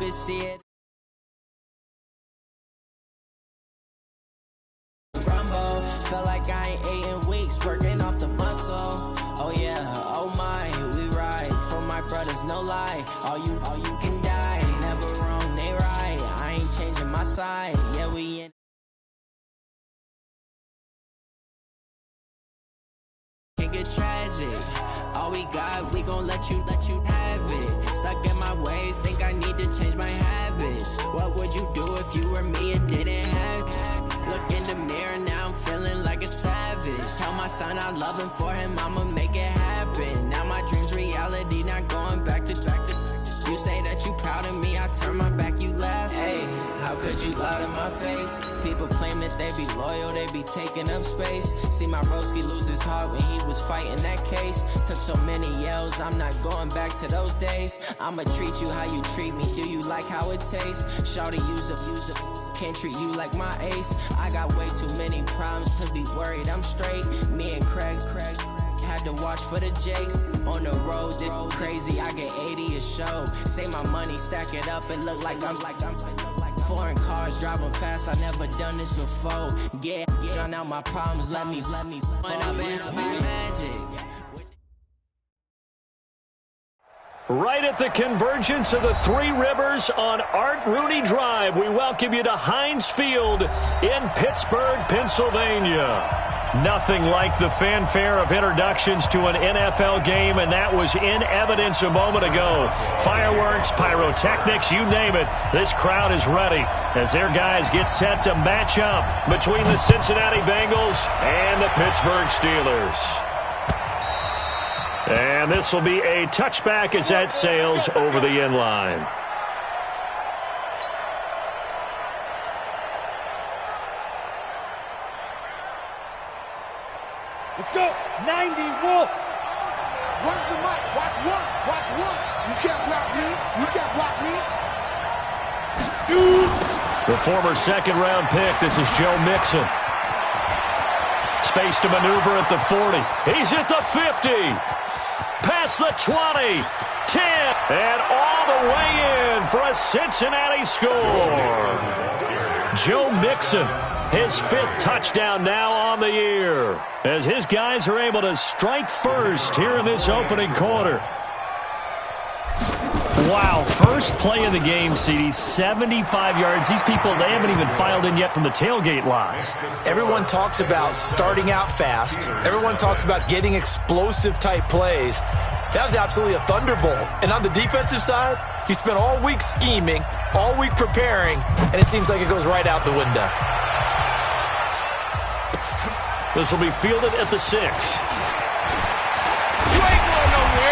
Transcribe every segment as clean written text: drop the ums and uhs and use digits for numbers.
to see it. Rumble, felt like I ain't ate in weeks, working off the muscle. Oh yeah, oh my, we ride for my brothers, no lie. All you can die, never wrong, they right. I ain't changing my side, yeah we in. Can get tragic. All we got, we gon' let you have it. Stuck in my ways, think I need to change my habits. What would you do if you were me and didn't have it? Look in the mirror, now I'm feeling like a savage. Tell my son I love him, for him I'ma make it happen. Now my dream's reality, not going back to. You say that you proud of me, I turn my back, you laugh. Hey, how could you lie to my face? People claim that they be loyal, they be taking up space. See my broski lose his heart when he was fighting that case. Took so many yells, I'm not going back to those days. I'ma treat you how you treat me, do you like how it tastes? Shawty, use up, can't treat you like my ace. I got way too many problems to be worried, I'm straight. Me and Craig had to watch for the Jakes. On the road, this crazy, I get 80 a show. Say my money, stack it up, it look like I'm foreign cars, driving fast, I never done this before. Get drown out my problems, let me run up and magic. Right at the convergence of the Three Rivers on Art Rooney Drive, we welcome you to Heinz Field in Pittsburgh, Pennsylvania. Nothing like the fanfare of introductions to an NFL game, and that was in evidence a moment ago. Fireworks, pyrotechnics, you name it. This crowd is ready as their guys get set to match up between the Cincinnati Bengals and the Pittsburgh Steelers. And this will be a touchback as that sails over the end line. Let's go. 90, Wolf. Run the mic. Watch one. Watch one. You can't block me. You can't block me. The former second-round pick, this is Joe Mixon. Space to maneuver at the 40. He's at the 50. Past the 20. 10. And all the way in for a Cincinnati score. Joe Mixon, his 5th touchdown now on the year, as his guys are able to strike first here in this opening quarter. Wow, first play of the game, CD, 75 yards. These people, they haven't even filed in yet from the tailgate lots. Everyone talks about starting out fast. Everyone talks about getting explosive-type plays. That was absolutely a thunderbolt. And on the defensive side, he spent all week scheming, all week preparing, and it seems like it goes right out the window. This will be fielded at the 6.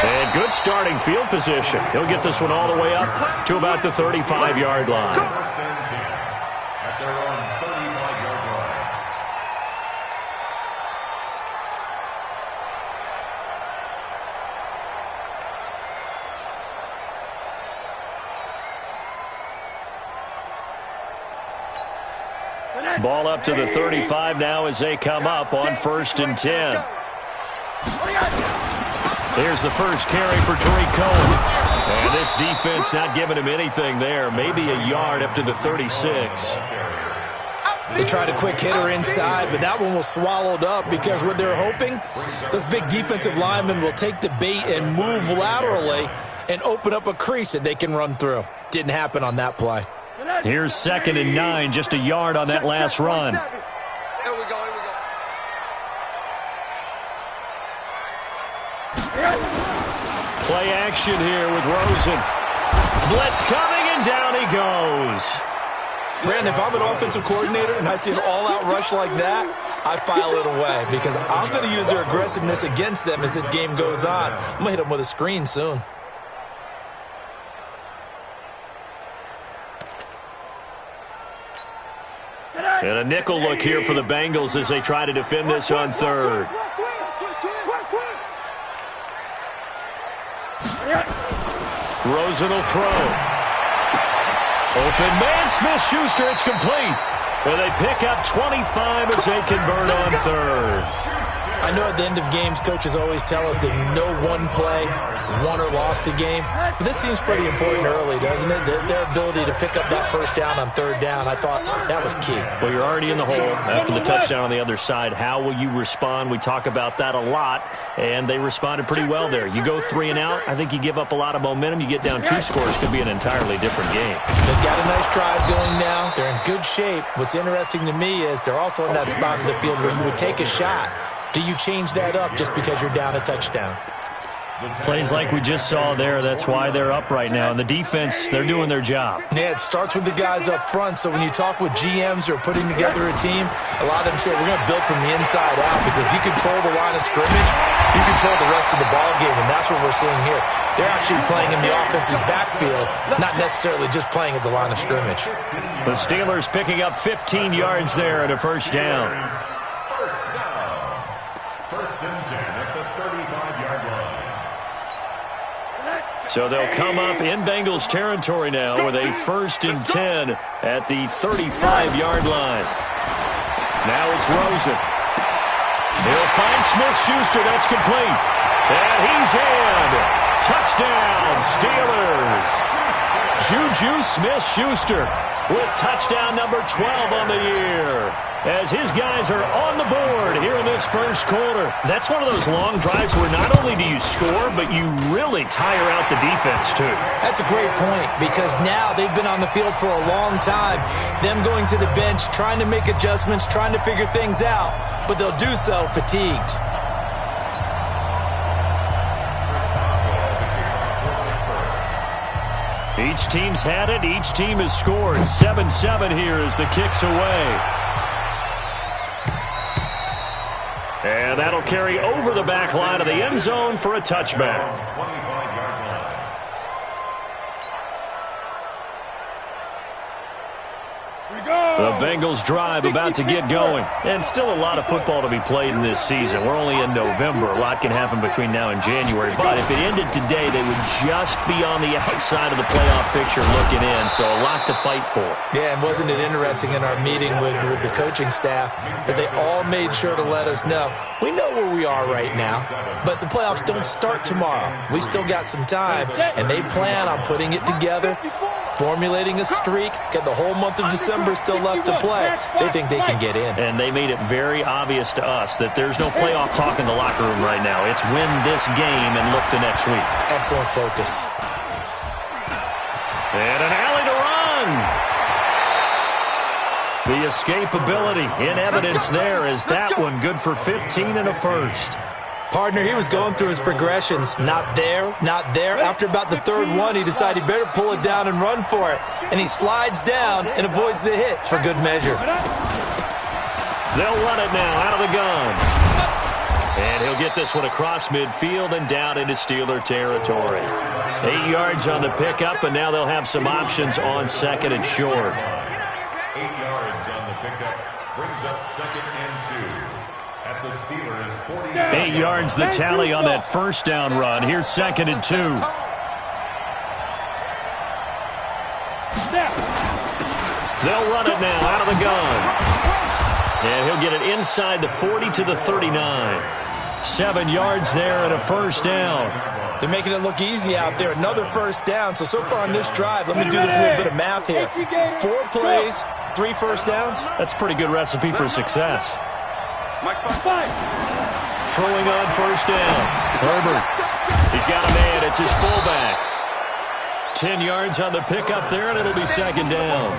And good starting field position. He'll get this one all the way up to about the 35-yard line. Ball up to the 35 now as they come up on 1st and 10. Here's the first carry for Tariq Cohen. And this defense not giving him anything there. Maybe a yard up to the 36. They tried a quick hitter inside, but that one was swallowed up because what they're hoping, those big defensive linemen will take the bait and move laterally and open up a crease that they can run through. Didn't happen on that play. Here's 2nd and 9, just a yard on that last run. Here we go. Play action here with Rosen. Blitz coming, and down he goes. Brandon, if I'm an offensive coordinator and I see an all-out rush like that, I file it away because I'm going to use their aggressiveness against them as this game goes on. I'm going to hit them with a screen soon. And a nickel look here for the Bengals as they try to defend this on 3rd. Rosen will throw. Open man, Smith-Schuster, it's complete. And they pick up 25 as they convert on 3rd. I know at the end of games, coaches always tell us that no one play won or lost a game. But this seems pretty important early, doesn't it? Their ability to pick up that first down on third down, I thought that was key. Well, you're already in the hole after the touchdown on the other side. How will you respond? We talk about that a lot, and they responded pretty well there. You go 3 and out, I think you give up a lot of momentum. You get down 2 scores, could be an entirely different game. So they've got a nice drive going now. They're in good shape. What's interesting to me is they're also in that spot of the field where you would take a shot. Do you change that up just because you're down a touchdown? Plays like we just saw there, that's why they're up right now. And the defense, they're doing their job. Yeah, it starts with the guys up front. So when you talk with GMs who are putting together a team, a lot of them say we're going to build from the inside out, because if you control the line of scrimmage, you control the rest of the ball game, and that's what we're seeing here. They're actually playing in the offense's backfield, not necessarily just playing at the line of scrimmage. The Steelers picking up 15 yards there at a first down. First and 10 at the 35-yard line. So they'll come up in Bengals territory now with a first and 10 at the 35-yard line. Now it's Rosen. He'll find Smith-Schuster. That's complete. And he's in. Touchdown, Steelers. Juju Smith-Schuster with touchdown number 12 on the year, as his guys are on the board here in this first quarter. That's one of those long drives where not only do you score, but you really tire out the defense too. That's a great point, because now they've been on the field for a long time. Them going to the bench, trying to make adjustments, trying to figure things out, but they'll do so fatigued. Each team's had it. Each team has scored. 7-7 here as the kick's away. And that'll carry over the back line of the end zone for a touchback. The Bengals drive about to get going. And still a lot of football to be played in this season. We're only in November. A lot can happen between now and January. But if it ended today, they would just be on the outside of the playoff picture looking in. So a lot to fight for. Yeah, and wasn't it interesting in our meeting with the coaching staff that they all made sure to let us know, we know where we are right now, but the playoffs don't start tomorrow. We still got some time, and they plan on putting it together, formulating a streak, got the whole month of December still left to play. They think they can get in. And they made it very obvious to us that there's no playoff talk in the locker room right now. It's win this game and look to next week. Excellent focus. And an alley to run. The escapability in evidence there is that one good for 15 and a first. Partner, he was going through his progressions. Not there, not there. After about the third one, he decided he better pull it down and run for it. And he slides down and avoids the hit for good measure. They'll run it now out of the gun. And he'll get this one across midfield and down into Steeler territory. 8 yards on the pickup, and now they'll have some options on second and short. 8 yards on the pickup brings up second and 2. At the Steelers 40. 8 yards the tally on that first down run. Here's second and 2. They'll run it now out of the gun. And he'll get it inside the 40 to the 39. 7 yards there and a first down. They're making it look easy out there. Another first down. So far on this drive, let me do this little bit of math here. 4 plays, 3 first downs. That's a pretty good recipe for success. Throwing on first down. Herbert. He's got a man. It's his fullback. 10 yards on the pickup there, and it'll be second down.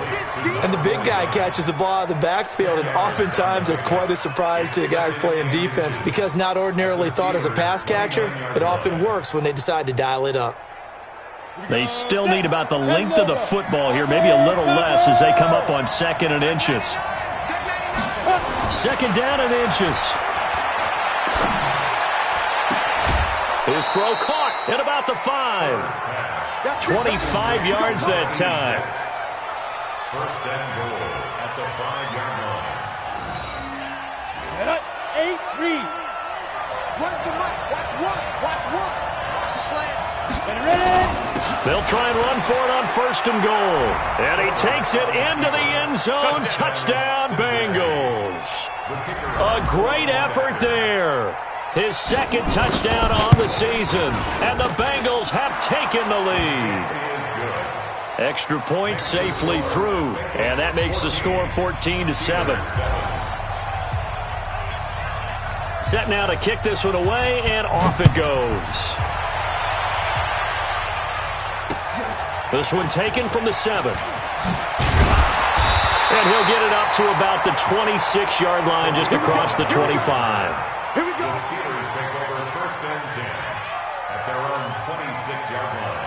And the big guy catches the ball out of the backfield, and oftentimes that's quite a surprise to the guys playing defense, because not ordinarily thought as a pass catcher, it often works when they decide to dial it up. They still need about the length of the football here, maybe a little less as they come up on second and inches. Second down and inches. His throw caught at about the 5. 25 yards that time. First and goal at the 5-yard line. 8 read. Run the mic. Watch one. Watch one. Watch the slant. Get ready. They'll try and run for it on 1st and goal. And he takes it into the end zone. Touchdown, Bengals. A great effort there. His 2nd touchdown on the season. And the Bengals have taken the lead. Extra point safely through. And that makes the score 14-7. Set now to kick this one away, and off it goes. This one taken from the 7. And he'll get it up to about the 26-yard line, just across the 25. Here we go. The Steelers take over 1st and 10 at their own 26-yard line.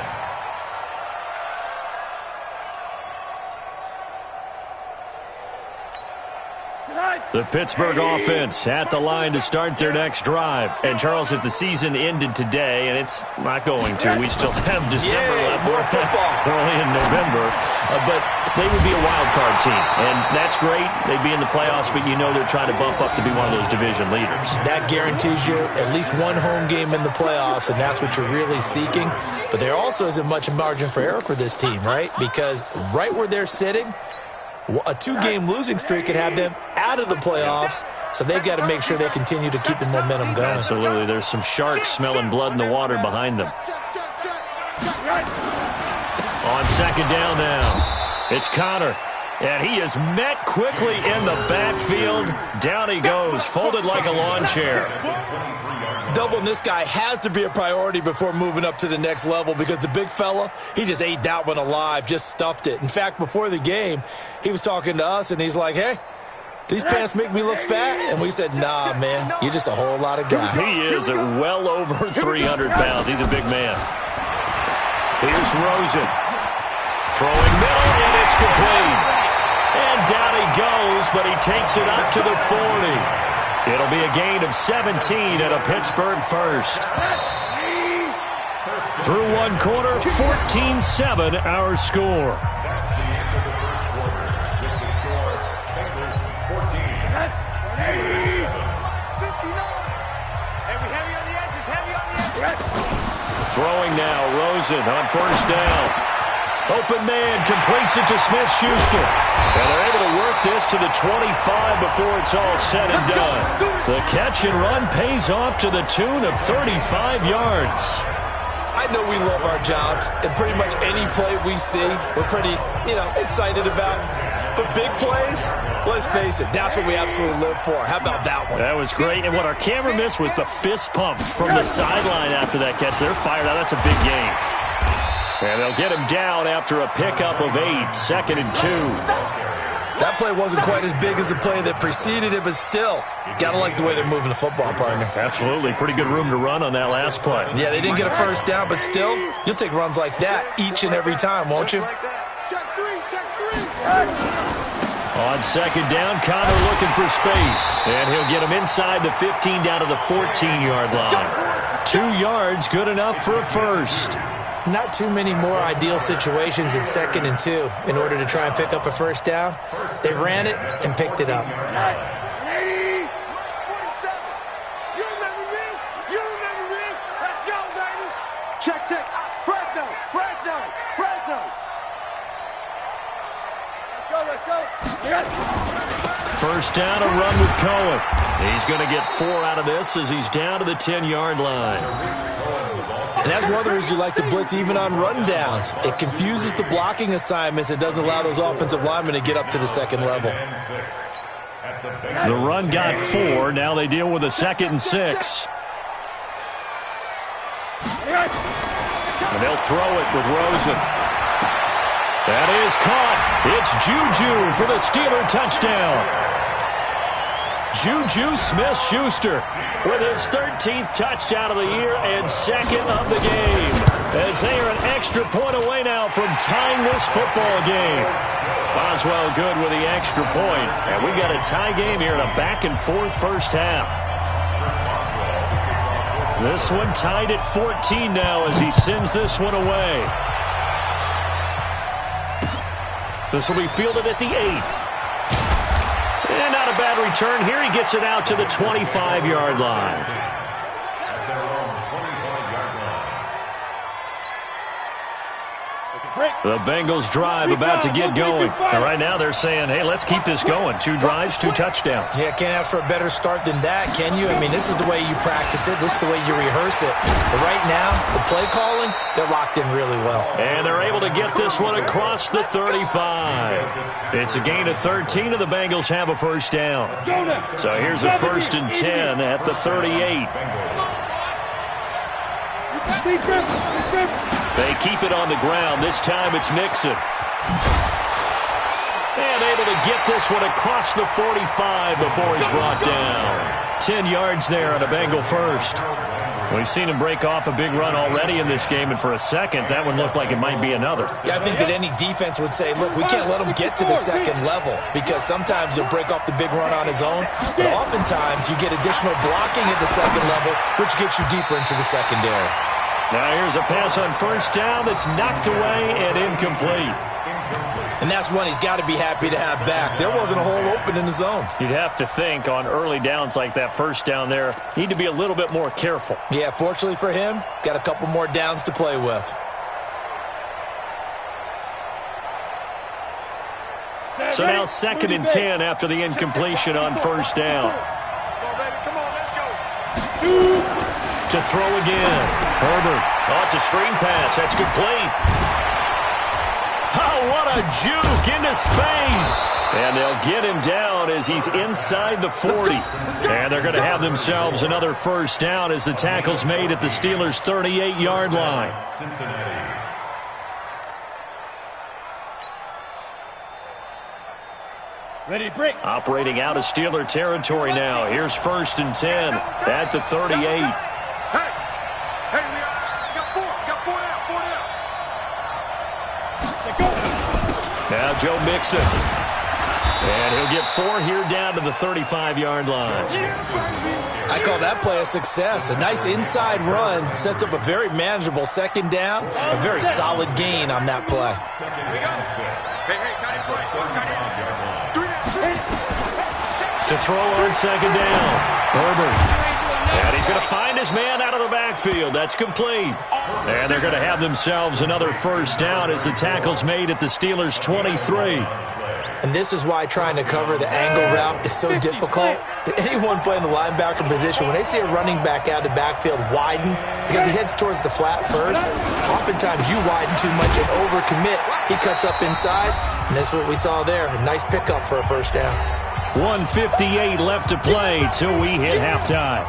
The Pittsburgh offense at the line to start their next drive. And, Charles, if the season ended today, and it's not going to, we still have December left. More football. Early in November. But they would be a wild card team. And that's great. They'd be in the playoffs, but you know they're trying to bump up to be one of those division leaders. That guarantees you at least one home game in the playoffs, and that's what you're really seeking. But there also isn't much margin for error for this team, right? Because right where they're sitting, a 2-game losing streak could have them out of the playoffs, so they've got to make sure they continue to keep the momentum going. Absolutely. There's some sharks smelling blood in the water behind them. On 2nd down now, it's Connor. And he is met quickly in the backfield. Down he goes, folded like a lawn chair. Doubling this guy has to be a priority before moving up to the next level, because the big fella, he just ate that one alive, just stuffed it. In fact, before the game, he was talking to us, and he's like, hey, these pants make me look fat? And we said, nah, man, you're just a whole lot of guy. He is at well over 300 pounds. He's a big man. Here's Rosen. Throwing middle, and it's complete. And down he goes, but he takes it up to the 40. It'll be a gain of 17 and a Pittsburgh first. Through one quarter, 14-7 our score. That's the end of the first quarter. With the score, Bengals 14, Steelers 7. Heavy on the edges, heavy on the edges. Throwing now, Rosen on 1st down. Open man completes it to Smith-Schuster. And they're able to work this to the 25 before it's all said and done. The catch and run pays off to the tune of 35 yards. I know we love our jobs, and pretty much any play we see, we're pretty, excited about. But big plays, let's face it, that's what we absolutely live for. How about that one? That was great. And what our camera missed was the fist pump from the sideline after that catch. They're fired out. That's a big game. And they'll get him down after a pickup of 8, 2nd and 2. That play wasn't quite as big as the play that preceded it, but still, gotta like the way they're moving the football, partner. Absolutely. Pretty good room to run on that last play. Yeah, they didn't get a 1st down, but still, you'll take runs like that each and every time, won't you? Check three. On 2nd down, Connor looking for space. And he'll get him inside the 15 down to the 14-yard line. 2 yards, good enough for a first. Not too many more ideal situations at 2nd and 2 in order to try and pick up a 1st down. They ran it and picked it up. 47. You remember me? Let's go, baby. Check. Fresno. Let's go. Yes. 1st down, a run with Cohen. He's going to get 4 out of this as he's down to the 10-yard line. And that's one of the reasons you like to blitz even on run downs. It confuses the blocking assignments. It doesn't allow those offensive linemen to get up to the 2nd level. The run got 4. Now they deal with a 2nd and 6. And they'll throw it with Rosen. That is caught. It's Juju for the Steeler touchdown. Juju Smith-Schuster with his 13th touchdown of the year and 2nd of the game, as they are an extra point away now from tying this football game. Boswell good with the extra point, and we've got a tie game here in a back-and-forth first half. This one tied at 14 now as he sends this one away. This will be fielded at the 8. And not a bad return here. He gets it out to the 25-yard line. The Bengals drive about to get going. And right now they're saying, hey, let's keep this going. 2 drives, 2 touchdowns. Yeah, can't ask for a better start than that, can you? I mean, this is the way you practice it. This is the way you rehearse it. But right now, the play calling, they're locked in really well. And they're able to get this one across the 35. It's a gain of 13, and the Bengals have a first down. So here's a 1st and 10 at the 38. They keep it on the ground. This time it's Mixon. And able to get this one across the 45 before he's brought down. 10 yards there on a Bengal first. We've seen him break off a big run already in this game, and for a second, that one looked like it might be another. Yeah, I think that any defense would say, look, we can't let him get to the second level because sometimes he'll break off the big run on his own, but oftentimes you get additional blocking at the second level, which gets you deeper into the secondary. Now here's a pass on 1st down that's knocked away and incomplete. And that's one he's got to be happy to have back. There wasn't a hole open in the zone. You'd have to think on early downs like that 1st down there, need to be a little bit more careful. Yeah, fortunately for him, got a couple more downs to play with. So now 2nd and 10 after the incompletion on 1st down. Come on, let's go. To throw again. Herbert. Oh, it's a screen pass. That's complete. Oh, what a juke into space. And they'll get him down as he's inside the 40. And they're going to have themselves another 1st down as the tackle's made at the Steelers' 38-yard line. Cincinnati. Ready to break. Operating out of Steeler territory now. Here's 1st and 10 at the 38. Hey, we got 4 down. Now Joe Mixon. And he'll get 4 here down to the 35-yard line. I call that play a success. A nice inside run sets up a very manageable 2nd down. A very solid gain on that play. To throw on 2nd down. Herbert. And he's going to find his man out of the backfield. That's complete. And they're going to have themselves another 1st down as the tackle's made at the Steelers' 23. And this is why trying to cover the angle route is so difficult. Anyone playing the linebacker position, when they see a running back out of the backfield widen because he heads towards the flat first, oftentimes you widen too much and overcommit. He cuts up inside, and that's what we saw there. A nice pickup for a 1st down. 1:58 left to play till we hit halftime.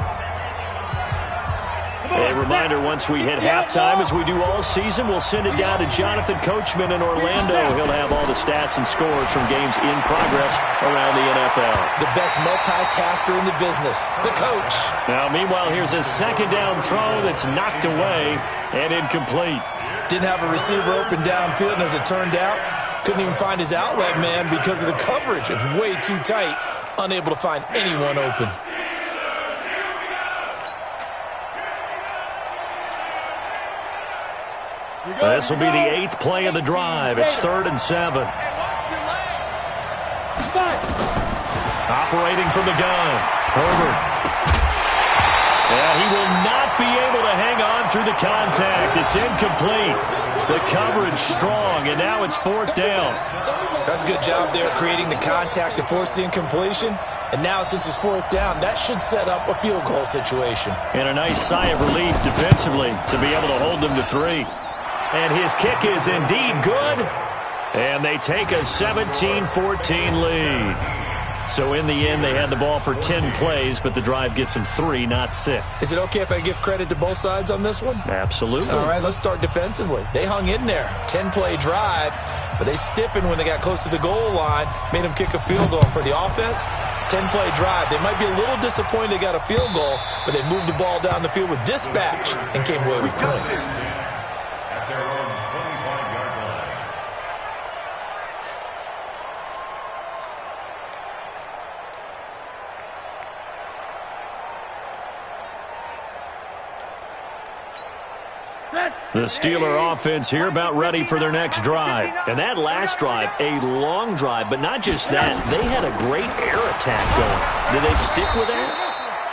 A reminder, once we hit halftime, as we do all season, we'll send it down to Jonathan Coachman in Orlando. He'll have all the stats and scores from games in progress around the NFL. The best multitasker in the business, the coach. Now, meanwhile, here's a 2nd down throw that's knocked away and incomplete. Didn't have a receiver open downfield, and as it turned out, couldn't even find his outlet man because of the coverage. It's way too tight, unable to find anyone open. This will be the 8th play of the drive. It's 3rd and 7. Operating from the gun. Herbert. And he will not be able to hang on through the contact. It's incomplete. The coverage strong, and now it's 4th down. That's a good job there creating the contact to force the incompletion. And now, since it's 4th down, that should set up a field goal situation. And a nice sigh of relief defensively to be able to hold them to 3. And his kick is indeed good. And they take a 17-14 lead. So in the end, they had the ball for 10 plays, but the drive gets them 3, not 6. Is it okay if I give credit to both sides on this one? Absolutely. All right, let's start defensively. They hung in there. 10-play drive, but they stiffened when they got close to the goal line, made them kick a field goal. For the offense, 10-play drive. They might be a little disappointed they got a field goal, but they moved the ball down the field with dispatch and came away with points. At their own 25-yard line. The Steeler offense here about ready for their next drive. And that last drive, a long drive, but not just that. They had a great air attack going. Did they stick with that?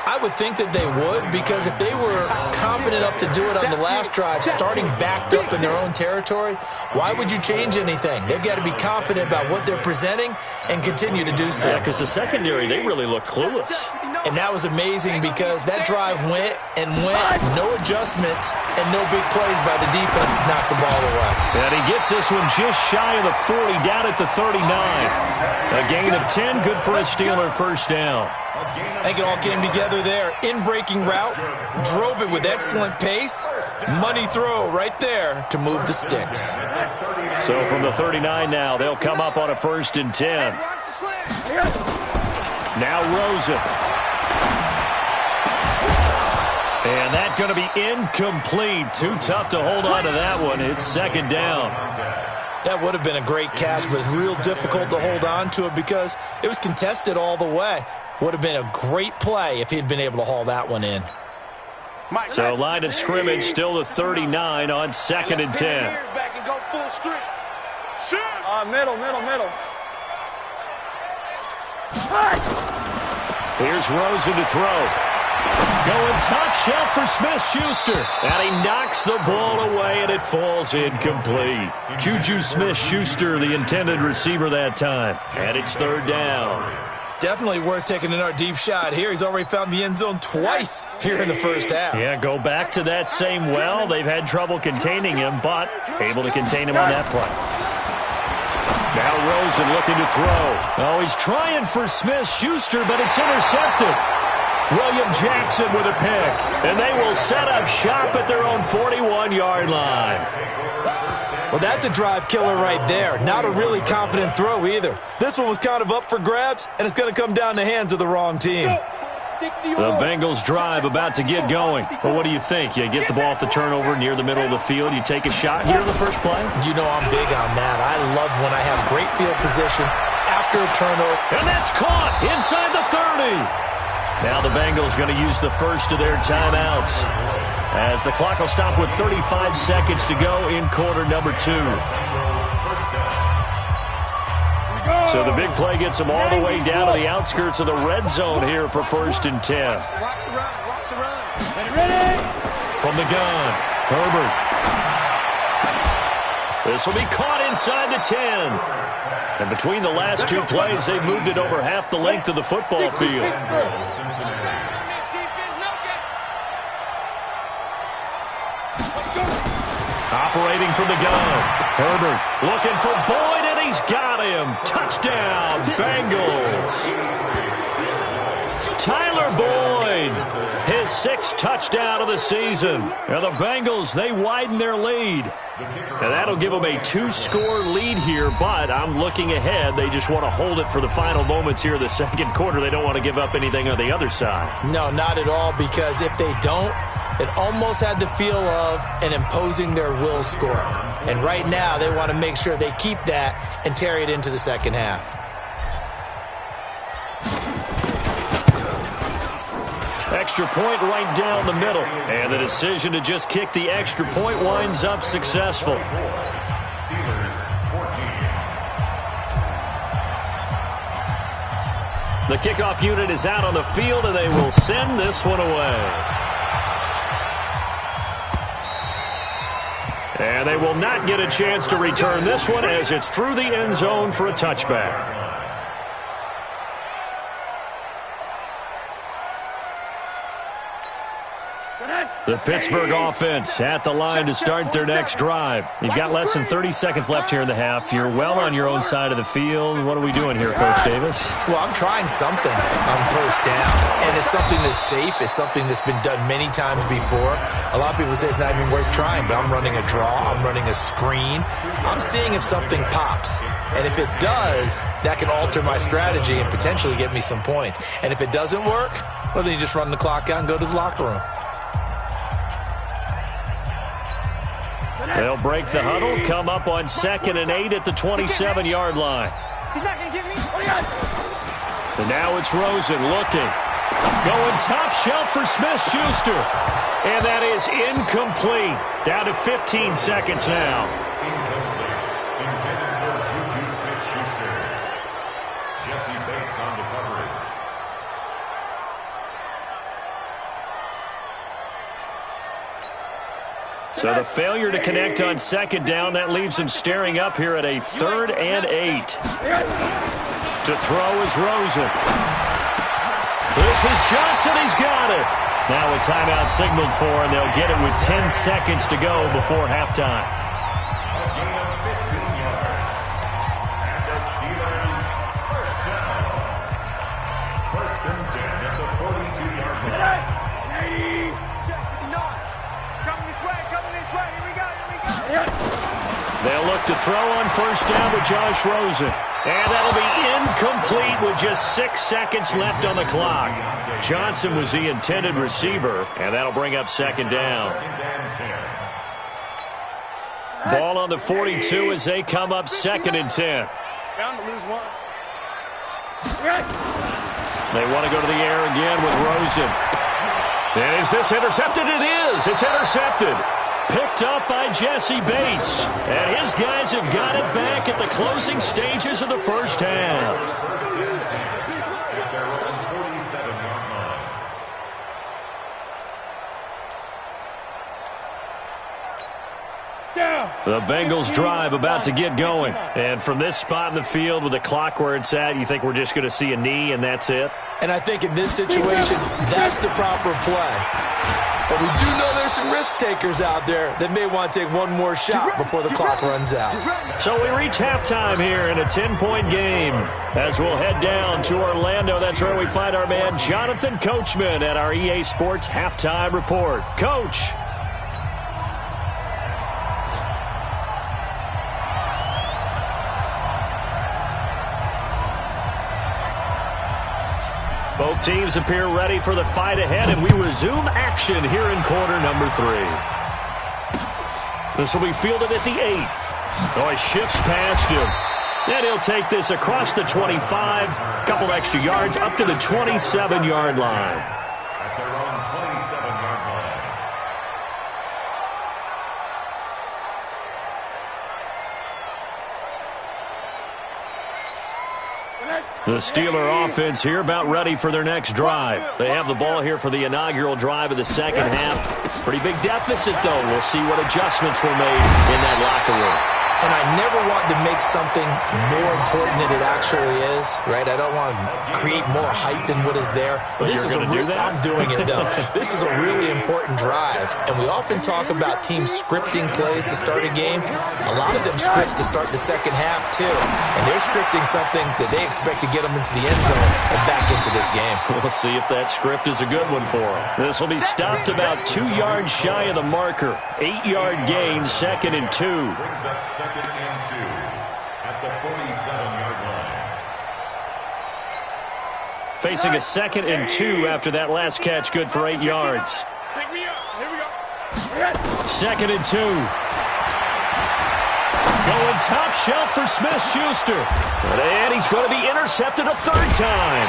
I would think that they would, because if they were confident enough to do it on the last drive, starting backed up in their own territory, why would you change anything? They've got to be confident about what they're presenting and continue to do so. Yeah, because the secondary, they really look clueless. And that was amazing because that drive went and went, no adjustments and no big plays by the defense to knock the ball away. And he gets this one just shy of the 40, down at the 39. A gain of 10, good for a Steeler first down. I think it all came together there. In-breaking route, drove it with excellent pace. Money throw right there to move the sticks. So from the 39 now, they'll come up on a 1st and 10. Now Rosen. And that's going to be incomplete. Too tough to hold on to that one. It's 2nd down. That would have been a great catch, but it's real difficult to hold on to it because it was contested all the way. Would have been a great play if he'd been able to haul that one in. So line of scrimmage still the 39 on 2nd and 10. Middle. Here's Rosen to throw. Going top shelf for Smith-Schuster. And he knocks the ball away, and it falls incomplete. Juju Smith-Schuster, the intended receiver that time. And it's 3rd down. Definitely worth taking in our deep shot here. He's already found the end zone twice here in the first half. Yeah, go back to that same well. They've had trouble containing him, but able to contain him on that play. Now Rosen looking to throw. Oh, he's trying for Smith-Schuster, but it's intercepted. William Jackson with a pick, and they will set up shop at their own 41-yard line. Well, that's a drive killer right there. Not a really confident throw either. This one was kind of up for grabs, and it's going to come down the hands of the wrong team. The Bengals drive about to get going. Well, what do you think? You get the ball off the turnover near the middle of the field. You take a shot here in the first play? You know I'm big on that. I love when I have great field position after a turnover. And that's caught inside the 30. Now the Bengals going to use the first of their timeouts, as the clock will stop with 35 seconds to go in quarter number 2. So the big play gets them all the way down to the outskirts of the red zone here for 1st and 10. From the gun, Herbert. This will be caught inside the 10. And between the last 2 plays, they've moved it over half the length of the football field. Operating from the gun. Herbert looking for Boyd, and he's got him. Touchdown, Bengals. Tyler Boyd, his 6th touchdown of the season. Now the Bengals, they widen their lead. And that'll give them a 2-score lead here, but I'm looking ahead. They just want to hold it for the final moments here of the second quarter. They don't want to give up anything on the other side. No, not at all, because if they don't, it almost had the feel of an imposing their will score. And right now, they want to make sure they keep that and carry it into the second half. Extra point right down the middle. And the decision to just kick the extra point winds up successful. Steelers 14. The kickoff unit is out on the field, and they will send this one away. And they will not get a chance to return this one, as it's through the end zone for a touchback. The Pittsburgh offense at the line to start their next drive. You've got less than 30 seconds left here in the half. You're well on your own side of the field. What are we doing here, Coach Davis? Well, I'm trying something on 1st down, and it's something that's safe. It's something that's been done many times before. A lot of people say it's not even worth trying, but I'm running a draw. I'm running a screen. I'm seeing if something pops. And if it does, that can alter my strategy and potentially get me some points. And if it doesn't work, well, then you just run the clock out and go to the locker room. They'll break the huddle, come up on 2nd and 8 at the 27-yard line. He's not going to get me. And now it's Rosen looking. Going top shelf for Smith-Schuster. And that is incomplete. Down to 15 seconds now. Intended for Juju Smith-Schuster. Jesse Bates on the coverage. So the failure to connect on second down, that leaves him staring up here at a 3rd and 8. To throw is Rosen. This is Johnson. He's got it. Now a timeout signaled for, and they'll get it with 10 seconds to go before halftime. A gain of 15 yards. And the Steelers first down. 1st and 10 at the 42-yard line. They'll look to throw on 1st down with Josh Rosen. And that'll be incomplete with just 6 seconds left on the clock. Johnson was the intended receiver, and that'll bring up 2nd down. Ball on the 42 as they come up 2nd and 10. Bound to lose one. They want to go to the air again with Rosen. And is this intercepted? It is. It's intercepted. Picked up by Jesse Bates. And his guys have got it back at the closing stages of the first half. At their own 47-yard line. The Bengals drive about to get going. And from this spot in the field with the clock where it's at, you think we're just going to see a knee and that's it? And I think in this situation, that's the proper play. But we do know there's some risk takers out there that may want to take one more shot before the clock runs out. So we reach halftime here in a 10-point game. As we'll head down to Orlando, that's where we find our man Jonathan Coachman at our EA Sports Halftime Report. Coach. Both teams appear ready for the fight ahead, and we resume action here in quarter number 3. This will be fielded at the 8. Oh, he shifts past him. And he'll take this across the 25, a couple extra yards, up to the 27-yard line. At their own 27-yard line. The Steeler offense here about ready for their next drive. They have the ball here for the inaugural drive of the second half. Pretty big deficit, though. We'll see what adjustments were made in that locker room. And I never want to make something more important than it actually is, right? I don't want to create more hype than what is there. But this is I'm doing it, though. This is a really important drive. And we often talk about teams scripting plays to start a game. A lot of them script to start the second half, too. And they're scripting something that they expect to get them into the end zone and back into this game. We'll see if that script is a good one for them. This will be stopped about 2 yards shy of the marker. 8-yard gain, 2nd and 2. Brings up 2nd and 2 at the 47-yard line. Facing a 2nd and 2 after that last catch, good for 8 yards. Pick me up. Here we go. 2nd and 2. Going top shelf for Smith-Schuster. And he's going to be intercepted a 3rd time.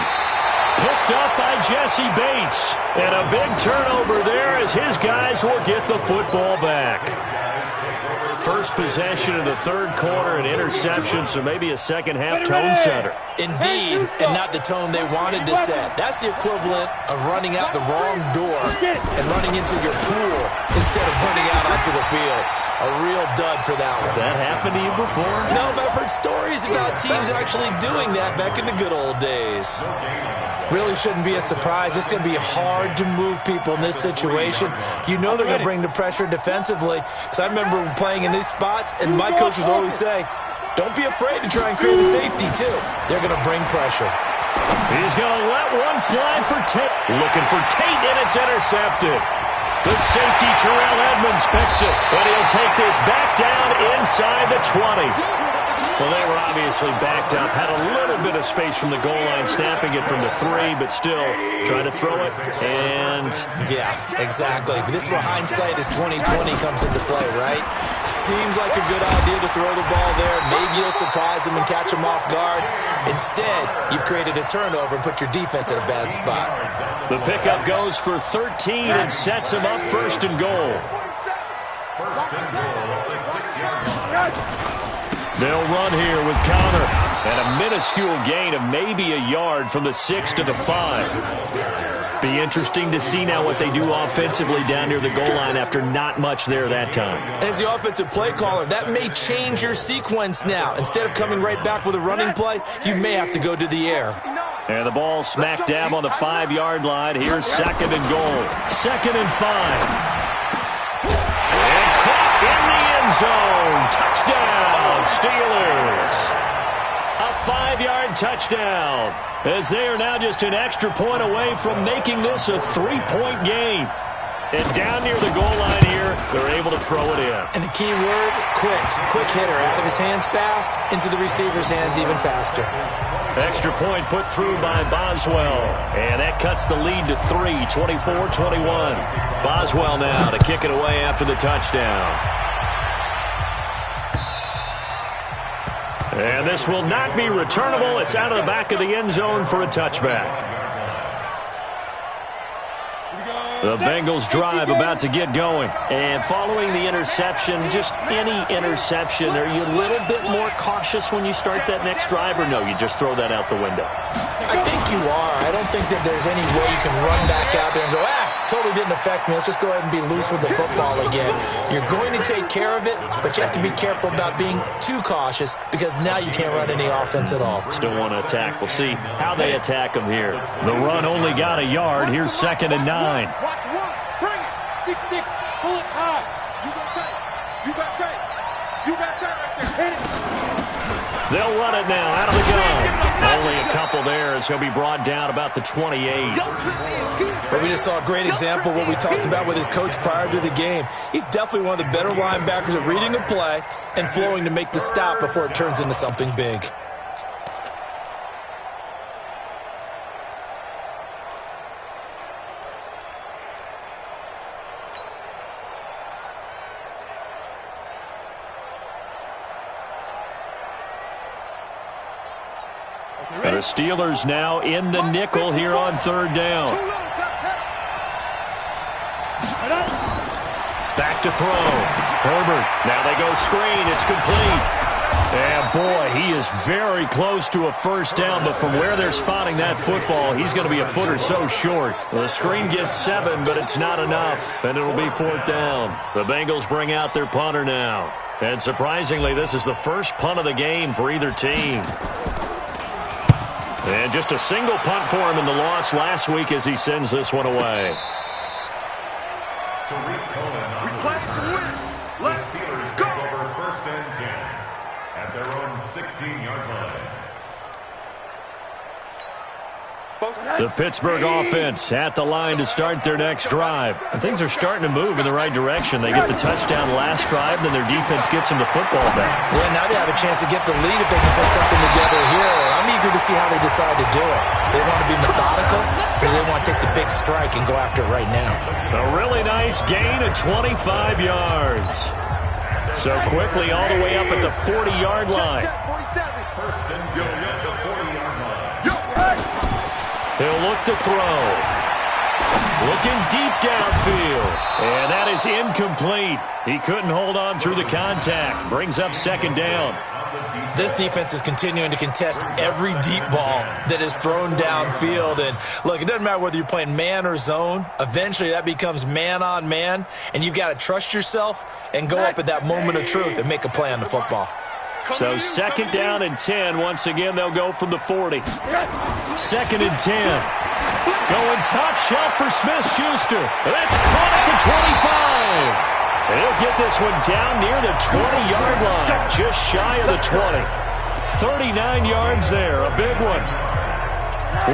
Picked up by Jesse Bates. And a big turnover there as his guys will get the football back. First possession of the 3rd quarter, an interception, so maybe a second-half tone setter. Indeed, and not the tone they wanted to set. That's the equivalent of running out the wrong door and running into your pool instead of running out onto the field. A real dud for that one. Has that happened to you before? No, but I've heard stories about teams actually doing that back in the good old days. Really shouldn't be a surprise. It's going to be hard to move people in this situation. You know they're going to bring the pressure defensively. Because I remember playing in these spots, and my coach was always saying, don't be afraid to try and create a safety, too. They're going to bring pressure. He's going to let one fly for Tate. Looking for Tate, and it's intercepted. The safety, Terrell Edmonds, picks it. And he'll take this back down inside the 20. Well, they were obviously backed up, had a little bit of space from the goal line, snapping it from the 3, but still trying to throw it, and... Yeah, exactly. This is where hindsight is 20/20 comes into play, right? Seems like a good idea to throw the ball there. Maybe you'll surprise them and catch them off guard. Instead, you've created a turnover and put your defense in a bad spot. The pickup goes for 13 and sets him up 1st and goal. 1st and goal at the 6-yard line. They'll run here with Connor. And a minuscule gain of maybe a yard from the 6 to the 5. Be interesting to see now what they do offensively down near the goal line after not much there that time. As the offensive play caller, that may change your sequence now. Instead of coming right back with a running play, you may have to go to the air. And the ball smack dab on the 5-yard line. Here's 2nd and goal. 2nd and 5. And caught in the end zone. Touchdown, Steelers. A 5-yard touchdown, as they are now just an extra point away from making this a 3-point game. And down near the goal line here, they're able to throw it in. And the key word, quick. Quick hitter. Out of his hands fast, into the receiver's hands even faster. Extra point put through by Boswell. And that cuts the lead to 3, 24-21. Boswell now to kick it away after the touchdown. And this will not be returnable. It's out of the back of the end zone for a touchback. The Bengals drive about to get going. And following the interception, just any interception, are you a little bit more cautious when you start that next drive, or no, you just throw that out the window? I think you are. I don't think that there's any way you can run back out there and go, totally didn't affect me. Let's just go ahead and be loose with the football again. You're going to take care of it, but you have to be careful about being too cautious because now you can't run any offense at all. Still want to attack. We'll see how they attack them here. The run only got a yard. Here's 2nd and 9. Watch one. Bring it. 6-6. Pull it high. You got tape. You got tape. You got tape right there. Hit it. They'll run it now out of the gun. Only a couple there as he'll be brought down about the 28. But we just saw a great example of what we talked about with his coach prior to the game. He's definitely one of the better linebackers at reading a play and flowing to make the stop before it turns into something big. The Steelers now in the nickel here on 3rd down. Back to throw. Herbert. Now they go screen. It's complete. And boy, he is very close to a 1st down, but from where they're spotting that football, he's going to be a foot or so short. The screen gets 7, but it's not enough, and it'll be 4th down. The Bengals bring out their punter now. And surprisingly, this is the first punt of the game for either team. And just a single punt for him in the loss last week as he sends this one away. To Cohen on the return. The Steelers take over 1st and 10 at their own 16-yard line. The Pittsburgh offense at the line to start their next drive. And things are starting to move in the right direction. They get the touchdown last drive, then their defense gets them the football back. Yeah, now they have a chance to get the lead if they can put something together here. I'm eager to see how they decide to do it. They want to be methodical, or they want to take the big strike and go after it right now. A really nice gain of 25 yards. So quickly all the way up at the 40-yard line. 1st and goal at the 40-yard line. He'll look to throw. Looking deep downfield. And that is incomplete. He couldn't hold on through the contact. Brings up 2nd down. This defense is continuing to contest every deep ball that is thrown downfield. And look, it doesn't matter whether you're playing man or zone. Eventually that becomes man on man. And you've got to trust yourself and go up at that moment of truth and make a play on the football. So 2nd down and 10. Once again, they'll go from the 40. 2nd and 10. Going top shelf for Smith-Schuster. That's caught at the 25. And he'll get this one down near the 20-yard line. Just shy of the 20. 39 yards there. A big one.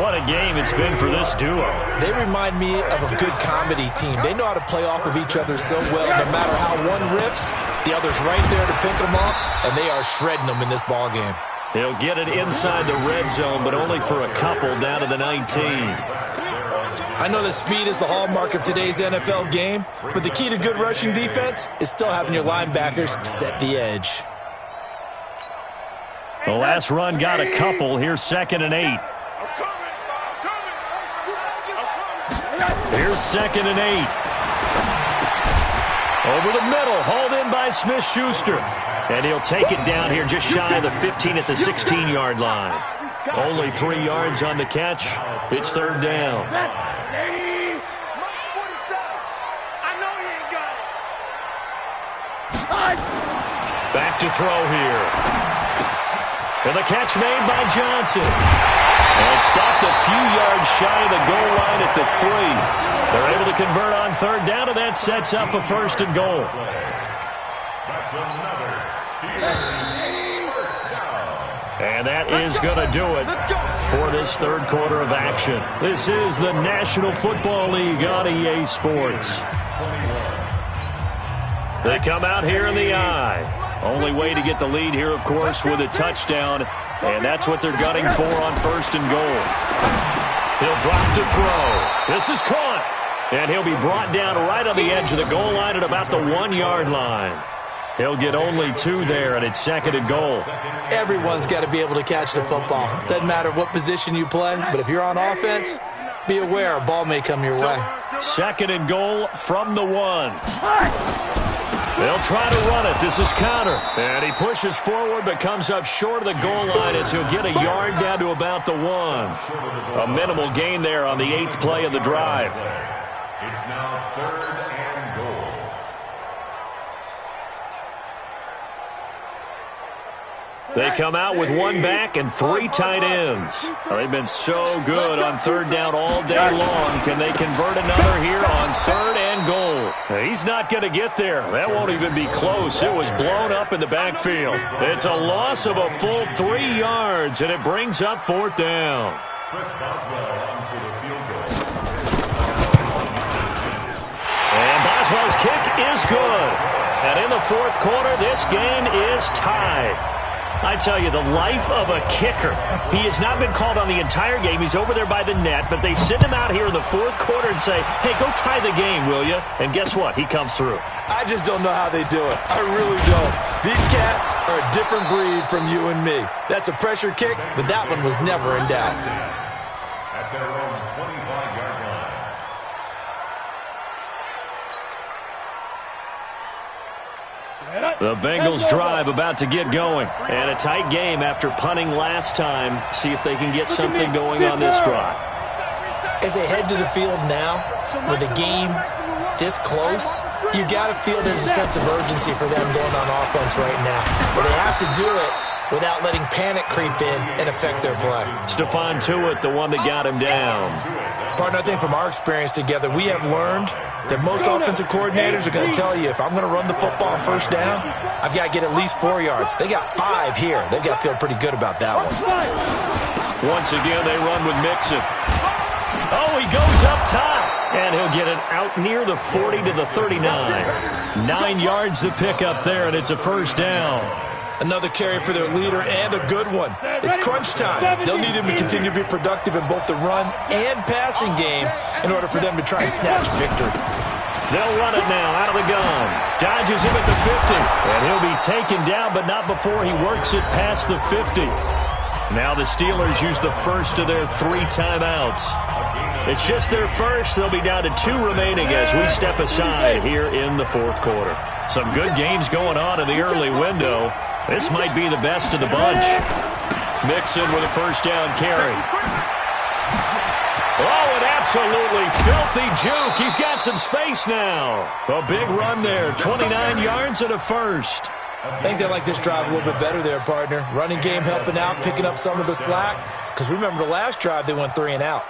What a game it's been for this duo. They remind me of a good comedy team. They know how to play off of each other so well. No matter how one riffs, the other's right there to pick them up, and they are shredding them in this ball game. He'll get it inside the red zone, but only for a couple down to the 19. I know that speed is the hallmark of today's NFL game, but the key to good rushing defense is still having your linebackers set the edge. The last run got a couple. Here's 2nd and 8. Here's 2nd and 8. Over the middle, hauled in by Smith-Schuster. And he'll take it down here just shy of the 15 at the 16-yard line. Only 3 yards on the catch. It's 3rd down. Number 47. I know he ain't got it. Back to throw here. And the catch made by Johnson. And stopped a few yards shy of the goal line at the 3. They're able to convert on third down, and that sets up a first and goal. That's another Steelers first down. And that is going to do it for this third quarter of action. This is the National Football League on EA Sports. They come out here in the eye. Only way to get the lead here, of course, with a touchdown. And that's what they're gunning for on first and goal. He'll drop to throw. This is caught. And he'll be brought down right on the edge of the goal line at about the 1-yard line. He'll get only 2 there, and it's second and goal. Everyone's got to be able to catch the football. Doesn't matter what position you play, but if you're on offense, be aware a ball may come your way. Second and goal from the 1. They'll try to run it. This is counter. And he pushes forward but comes up short of the goal line as he'll get a yard down to about the 1. A minimal gain there on the 8th play of the drive. It's now third and goal. They come out with 1 back and 3 tight ends. They've been so good on third down all day long. Can they convert another here on third and goal? He's not going to get there. That won't even be close. It was blown up in the backfield. It's a loss of a full 3 yards, and it brings up fourth down. Chris Boswell on for the field goal. And Boswell's kick is good. And in the fourth quarter, this game is tied. I tell you, the life of a kicker. He has not been called on the entire game. He's over there by the net, but they send him out here in the fourth quarter and say, hey, go tie the game, will you? And guess what? He comes through. I just don't know how they do it. I really don't. These cats are a different breed from you and me. That's a pressure kick, but that one was never in doubt. At their own 25-yard line. The Bengals drive about to get going. And a tight game after punting last time. See if they can get something going on this drive. As they head to the field now, with the game this close, you got to feel there's a sense of urgency for them going on offense right now. But they have to do it without letting panic creep in and affect their play. Stephon Tuitt, the one that got him down. Partner, I think from our experience together, we have learned that most offensive coordinators are going to tell you, if I'm going to run the football on first down, I've got to get at least 4 yards. They got 5 here. They've got to feel pretty good about that one. Once again, they run with Mixon. Oh, he goes up top. And he'll get it out near the 40 to the 39. 9 yards to pick up there, and it's a first down. Another carry for their leader, and a good one. It's crunch time. They'll need him to continue to be productive in both the run and passing game in order for them to try and snatch victory. They'll run it now out of the gun. Dodges him at the 50. And he'll be taken down, but not before he works it past the 50. Now the Steelers use the first of their 3 timeouts. It's just their first. They'll be down to 2 remaining as we step aside here in the fourth quarter. Some good games going on in the early window. This might be the best of the bunch. Mixon with a first down carry. Oh, an absolutely filthy juke. He's got some space now. A big run there. 29 yards and a first. I think they like this drive a little bit better there, partner. Running game helping out, picking up some of the slack. Because remember, the last drive, they went 3 and out.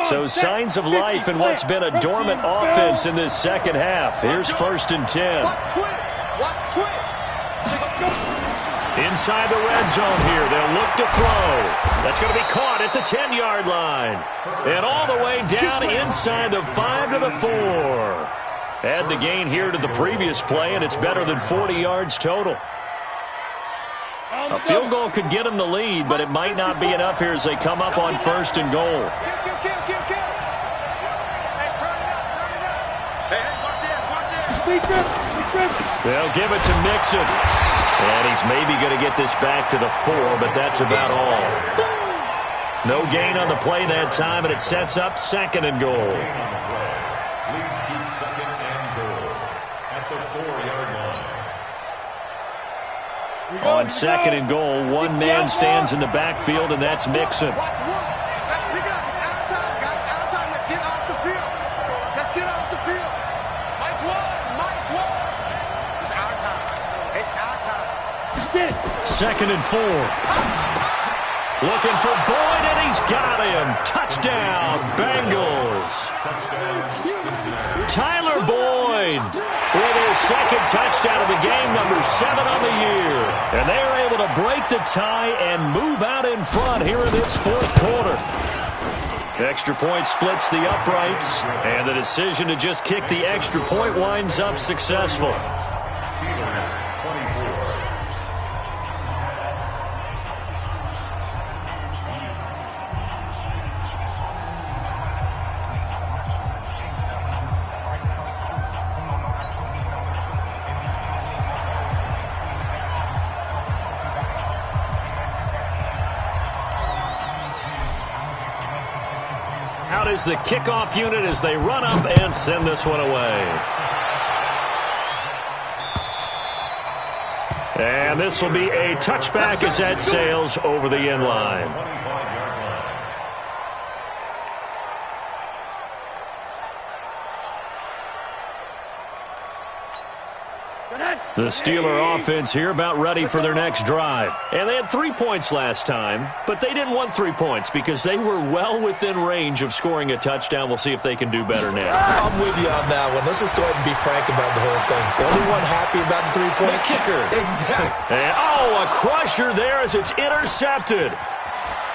So signs of life in what's been a dormant offense in this second half. Here's first and 10. Inside the red zone here. They'll look to throw. That's going to be caught at the 10-yard line. And all the way down inside the 5 to the 4. Add the gain here to the previous play, and it's better than 40 yards total. A field goal could get them the lead, but it might not be enough here as they come up on first and goal. They'll give it to Mixon. And he's maybe going to get this back to the 4, but that's about all. No gain on the play that time, and it sets up second and goal. Leads to second and goal at the 4-yard line. On second and goal, one man stands in the backfield, and that's Mixon. Watch one. Let's pick it up. It's out of time, guys. Out of time. Let's get off the field. Let's get off the field. Mike one. It's our time. It's our time. Second and 4. Looking for Boyd, and he's got him. Touchdown, Bengals. Tyler Boyd with his second touchdown of the game, number 7 on the year. And they are able to break the tie and move out in front here in this fourth quarter. Extra point splits the uprights, and the decision to just kick the extra point winds up successful. Out is the kickoff unit as they run up and send this one away. And this will be a touchback as that sails over the end line. The Steeler offense here about ready for their next drive. And they had 3 points last time, but they didn't want 3 points because they were well within range of scoring a touchdown. We'll see if they can do better now. I'm with you on that one. Let's just go ahead and be frank about the whole thing. The only one happy about the 3-point kicker. Exactly. And, a crusher there as it's intercepted.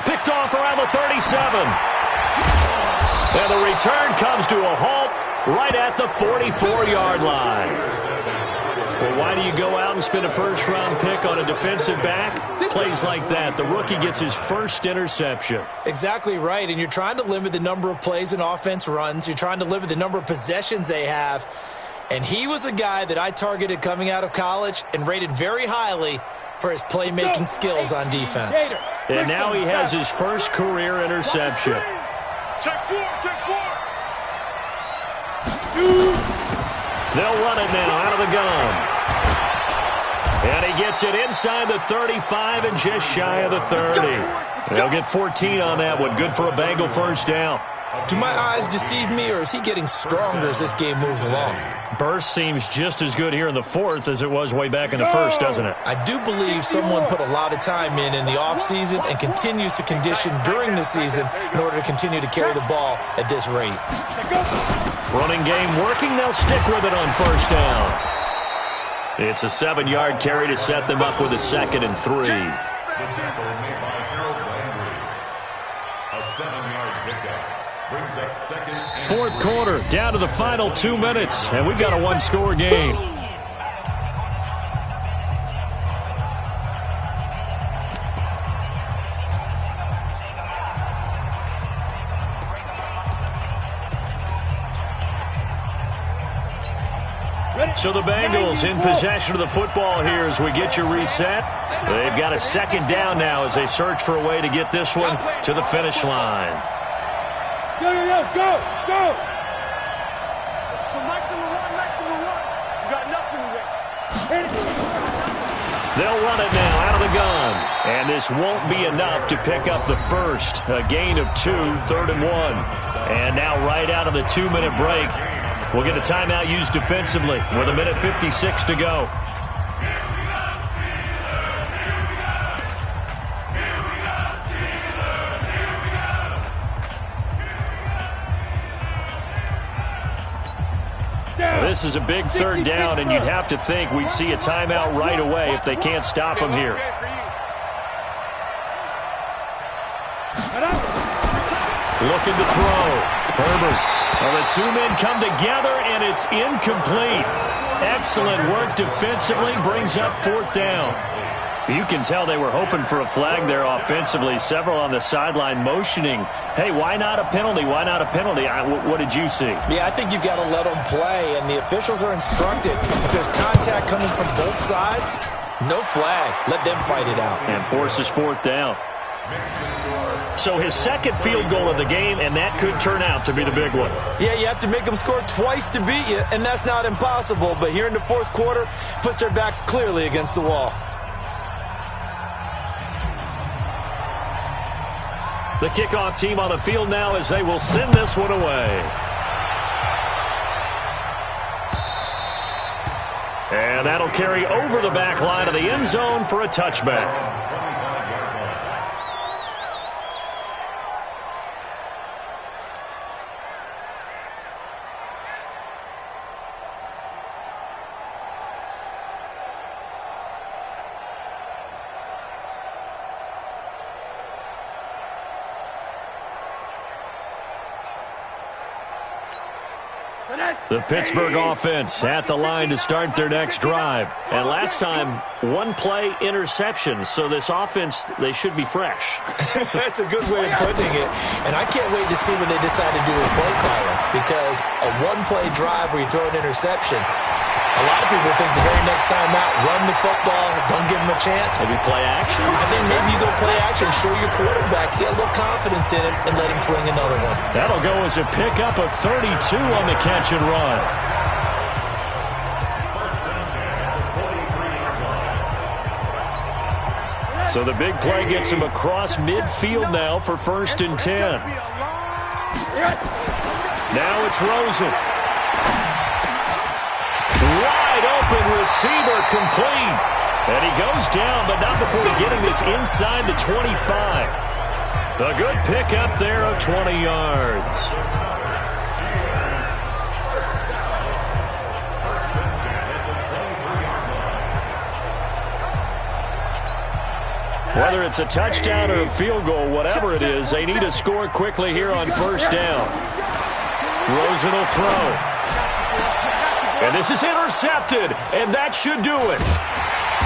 Picked off around the 37. And the return comes to a halt right at the 44-yard line. Well, why do you go out and spend a first-round pick on a defensive back? Plays like that. The rookie gets his first interception. Exactly right, and you're trying to limit the number of plays an offense runs. You're trying to limit the number of possessions they have. And he was a guy that I targeted coming out of college and rated very highly for his playmaking skills on defense. And now he has his first career interception. Check four. They'll run it now out of the gun. And he gets it inside the 35 and just shy of the 30. They'll get 14 on that one. Good for a Bengal first down. Do my eyes deceive me, or is he getting stronger as this game moves along? Burst seems just as good here in the fourth as it was way back in the first, doesn't it? I do believe someone put a lot of time in the offseason and continues to condition during the season in order to continue to carry the ball at this rate. Running game working. They'll stick with it on first down. It's a 7-yard carry to set them up with a 2nd and 3. The tackle made by Harold Landry. A 7-yard pickup brings up 2nd and Fourth quarter, down to the final 2 minutes, and we've got a one-score game. So the Bengals in possession of the football here as we get you reset. They've got a 2nd down now as they search for a way to get this one to the finish line. Go. So Mike's number one. You got nothing to win. They'll run it now out of the gun. And this won't be enough to pick up the first. A gain of 2, 3rd and 1. And now right out of the 2-minute break, we'll get a timeout used defensively with 1:56 to go. This is a big 3rd down, and you'd have to think we'd see a timeout right away if they can't stop him here. Looking to throw. Herbert. Well, the 2 men come together, and it's incomplete. Excellent work defensively. Brings up 4th down. You can tell they were hoping for a flag there offensively. Several on the sideline motioning, hey, why not a penalty? Why not a penalty? What did you see? Yeah, I think you've got to let them play, and the officials are instructed. If there's contact coming from both sides, no flag. Let them fight it out. And forces 4th down. So his 2nd field goal of the game, and that could turn out to be the big one. Yeah, you have to make them score twice to beat you, and that's not impossible. But here in the 4th quarter, puts their backs clearly against the wall. The kickoff team on the field now as they will send this one away. And that'll carry over the back line of the end zone for a touchback. The Pittsburgh offense at the line to start their next drive. And last time, one-play interception. So this offense, they should be fresh. That's a good way of putting it. And I can't wait to see what they decide to do with play calling. Because a one-play drive where you throw an interception, a lot of people think the very next time out, run the football, don't give them a chance. Maybe play action. I think maybe you go play action, show your quarterback, get a little confidence in him, and let him fling another one. That'll go as a pickup of 32 on the catch and run. So the big play gets him across midfield now for 1st and 10. Now it's Rosen. Wide open receiver complete. And he goes down, but not before getting this inside the 25. A good pickup there of 20 yards. Whether it's a touchdown or a field goal, whatever it is, they need to score quickly here on 1st down. Rosen will throw. And this is intercepted, and that should do it.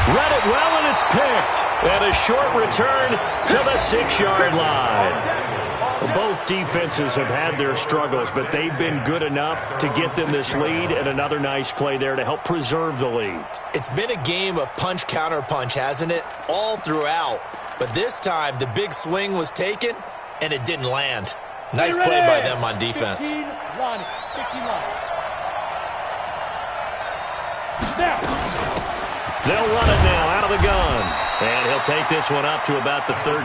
Read it well, and it's picked. And a short return to the 6-yard line. Both defenses have had their struggles, but they've been good enough to get them this lead, and another nice play there to help preserve the lead. It's been a game of punch-counter-punch, hasn't it? All throughout. But this time, the big swing was taken, and it didn't land. Nice play by them on defense. 15 line. They'll run it now out of the gun. And he'll take this one up to about the 13.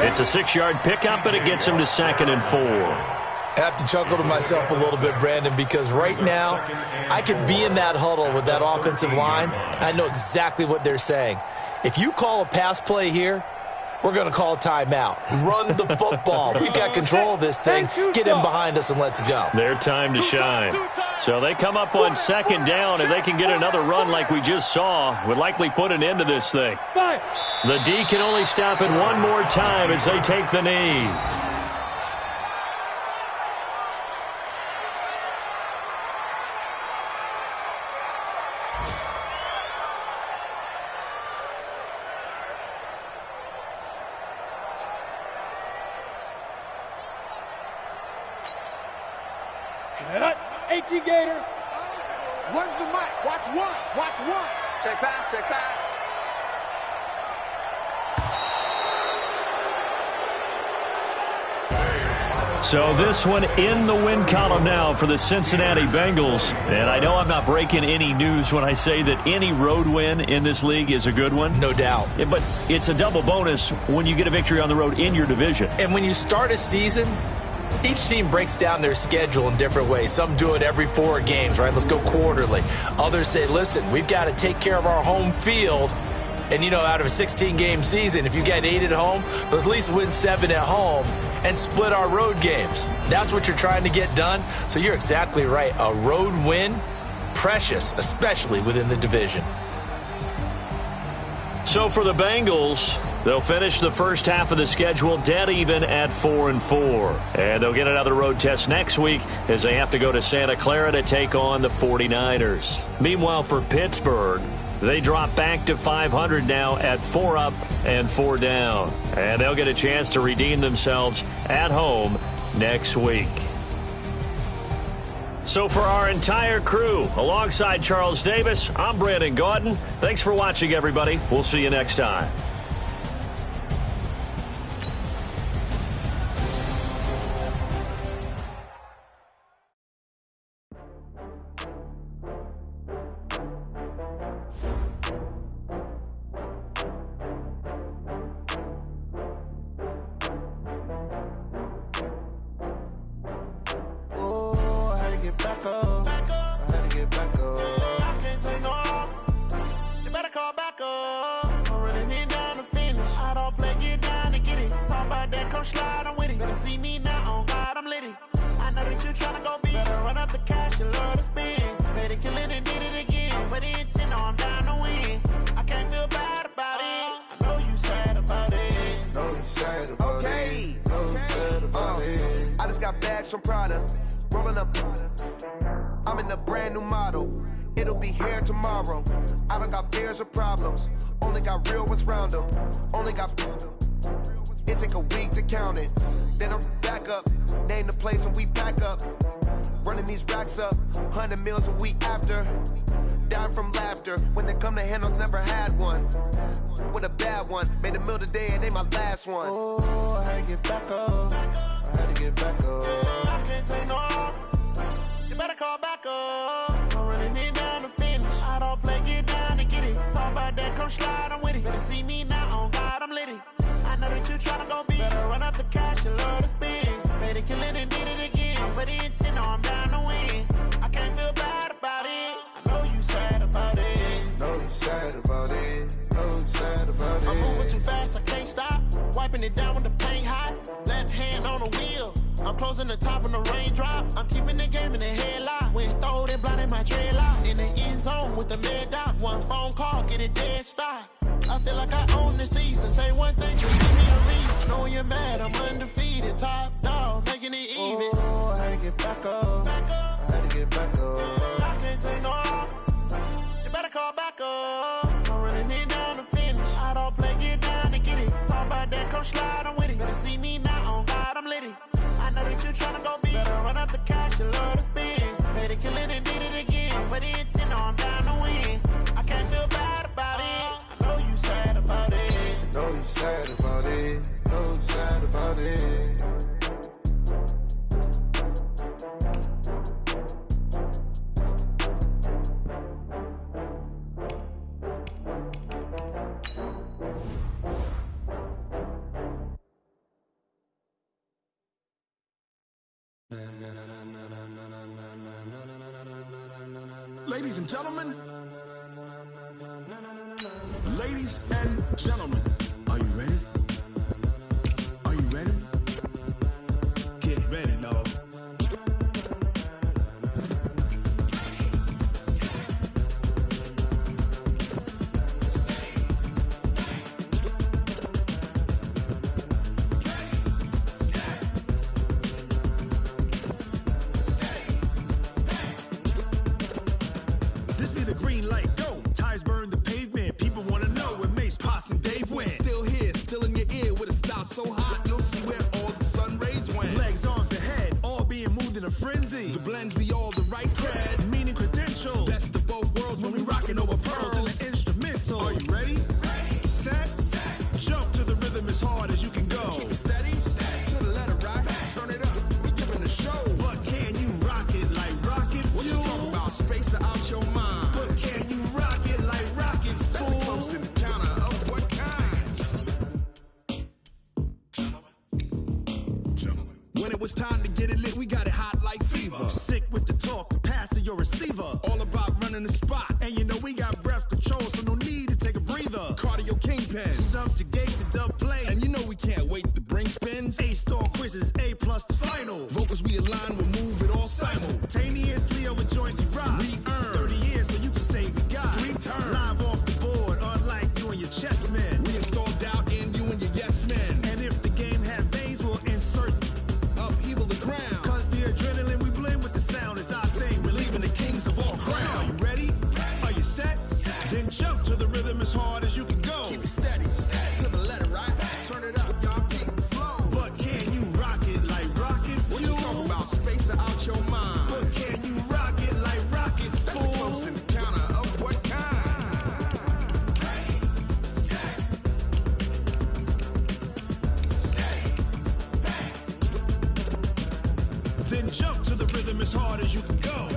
It's a 6-yard pickup, but it gets him to 2nd and 4. I have to chuckle to myself a little bit, Brandon, because right now I could be in that huddle with that offensive line. I know exactly what they're saying. If you call a pass play here, we're going to call a timeout. Run the football. We've got control of this thing. Get him behind us and let's go. Their time to shine. So they come up on 2nd down, and they can get another run like we just saw. Would likely put an end to this thing. The D can only stop it one more time as they take the knee. Set. 18 Gator. One's the mic. Watch one. Watch one. Check pass. Check pass. So this one in the win column now for the Cincinnati Bengals. And I know I'm not breaking any news when I say that any road win in this league is a good one. No doubt. Yeah, but it's a double bonus when you get a victory on the road in your division. And when you start a season, each team breaks down their schedule in different ways. Some do it every 4 games, right? Let's go quarterly. Others say, listen, we've got to take care of our home field. And, you know, out of a 16-game season, if you get 8 at home, let's at least win 7 at home and split our road games. That's what you're trying to get done. So you're exactly right. A road win, precious, especially within the division. So for the Bengals, they'll finish the first half of the schedule dead even at 4-4. And they'll get another road test next week as they have to go to Santa Clara to take on the 49ers. Meanwhile, for Pittsburgh, they drop back to 500 now at 4 up and 4 down. And they'll get a chance to redeem themselves at home next week. So for our entire crew, alongside Charles Davis, I'm Brandon Gaudin. Thanks for watching, everybody. We'll see you next time. you tryna go be. Better run up the cash and love to spend. Better kill it and did it again. But the intent, no, I'm down to win. I can't feel bad about it. I know you sad about it. Know you sad about it. Know you sad about it. I just got bags from Prada. Rolling up. I'm in a brand new model. It'll be here tomorrow. I don't got fears or problems. Only got real ones round them. Only got. It take a week to count it. Then I'm back up. Name the place and we pack up. Running these racks up. 100 meals a week after. Dying from laughter. When they come to handles, never had one. With a bad one. Made a meal today and ain't my last one. Oh, I had to get back up. I had to get back up. I can't take no off. You better call back up. I'm running it down to finish. I don't play, get down to get it. Talk about that, come slide, I'm with it. Better see me now, on God, I'm litty. I know that you tryna go be. Better run up the cash and love to spend. Better kill it and did it again. But the intent, no, I'm down to win. I can't feel bad about it. I know you sad about it. Know you sad about it. Know you sad about it. I'm moving too fast, I can't stop. Wiping it down with the paint hot. Left hand on the wheel. I'm closing the top when the raindrop. I'm keeping the game in the headlock. When throw it blind in my dreadlock. In the end zone with the mad dot. One phone call, get it dead stop. I feel like I own the season. Say one thing, just give me a reason. Knowing you're mad, I'm undefeated. Top dog, making it even. Oh, I had to get back up. I had to get back up. I can't take no off. You better call back up. I'm running it down to finish. I don't play, get down to get it. Talk about that, come slide, I'm with it. Better see me now, on God, I'm litty. I know that you tryna go be. Better run up the cash and love to spend. Better kill it and did it again. But the intent, no, I'm down to win. I can't feel bad about it. I know you sad about it. Know you sad about it. Know you sad about it. Ladies and gentlemen, are you ready? Are you ready? Get ready, dog. This be the green light, go. Tires burn the pavement. People wanna know where Mace, Potts, and Dave went. Still here, still in your ear with a style so hot, you'll see where all the sun rays went. Legs, arms, the head, all being moved in a frenzy. The blends be all the right cred, meaning credentials. Best of both worlds when we rockin' over pearls in the instrumental. Are you ready? Set. Jump to the rhythm as hard as you can go. Keep it steady, to the letter right. Turn it up, we giving a show. But can you rock it like rocket fuel? What you talking about? Space out your mind. But can you rock it like rockets, fool? That's a close encounter of what kind? Gentlemen. When it was time to get it lit, we got it hot like fever. Sick with the talk, the pass of your receiver. All about running the spot. And you know we got breath control, so no need to take a breather. Cardio kingpin, subjugate the dub play. And you know we can't wait to bring spins. A-star quizzes, A+ the final. Vocals we align, we'll move it all simultaneously over joints we rock. We earn 30 years so you can say we got 3 turns. Live off the board, unlike you and your chess men. We install doubt in you and your yes men. And if the game had veins, we'll insert upheaval the ground. Cause the adrenaline we blend with the sound is our thing. We're leaving the kings of all ground. Are you ready? Are you set? Then jump to the rhythm as hard as you can go. Keep it steady, to the letter right. Turn it up, y'all keep the flow. But can you rock it like rocket fuel? What you talking about? Space out your mind. But can you rock it like rockets, fool? That's a close encounter of what kind? Then jump to the rhythm as hard as you can go.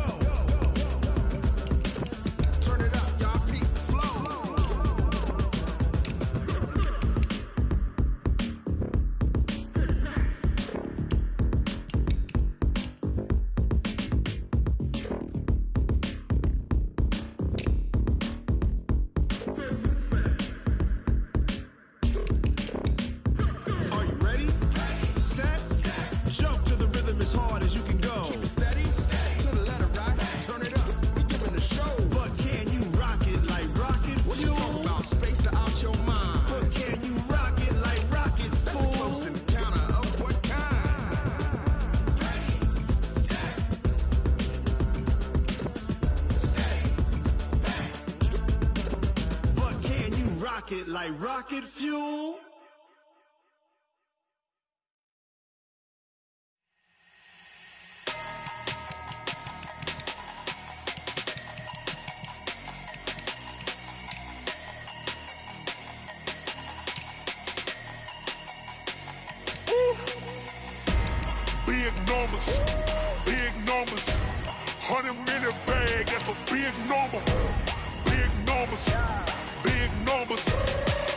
Turn it up, y'all keep the flow. pocket like rocket fuel. Big numbers, 100 minute bag, that's a big number. Big numbers,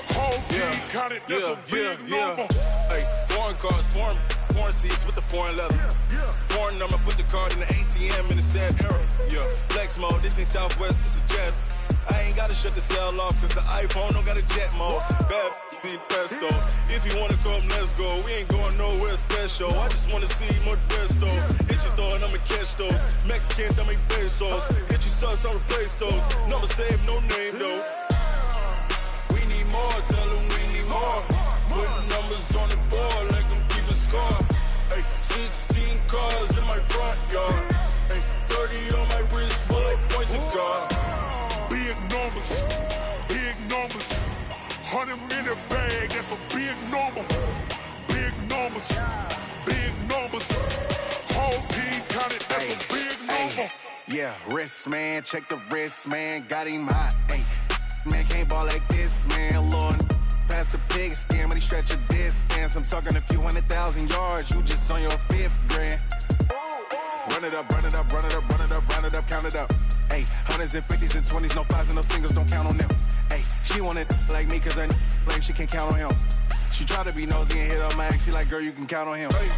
whole team counted, that's a big number. Hey, foreign cars, foreign seats with the foreign leather. Foreign number, put the card in the ATM in the sad era. Yeah, flex mode, this ain't Southwest, this is Jet. I ain't gotta shut the cell off, cause the iPhone don't got a jet mode. Bad need pesto. If you wanna come, let's go. We ain't going nowhere special. I just wanna see more pesto. Hit your thought, I'ma catch those. Mexican, I'ma make pesos. Hit your sus, I'll replace those. Number saved, no name though. We need more, tell them we need more. Putting numbers on the board like them keep a score. Hey, 16 cars in my front yard. Hey, 30 on my wrist, bullet point to God. Big numbers, 100 minute bag, that's a big number. Big numbers, whole team counted, that's a big number. Yeah, wrist man, check the wrist man, got him hot. Ay, man can't ball like this, man. Lord, past the pig skin, but he stretch a distance. I'm talking a few 100,000 yards, you just on your 5th grand. Run it up, count it up. Ay, hundreds and 50s and 20s, no 5s and no singles, don't count on them. Ay, she want it like me, cause her lame, she can't count on him. She try to be nosy and hit up my ex, she like, girl, you can count on him. Hey,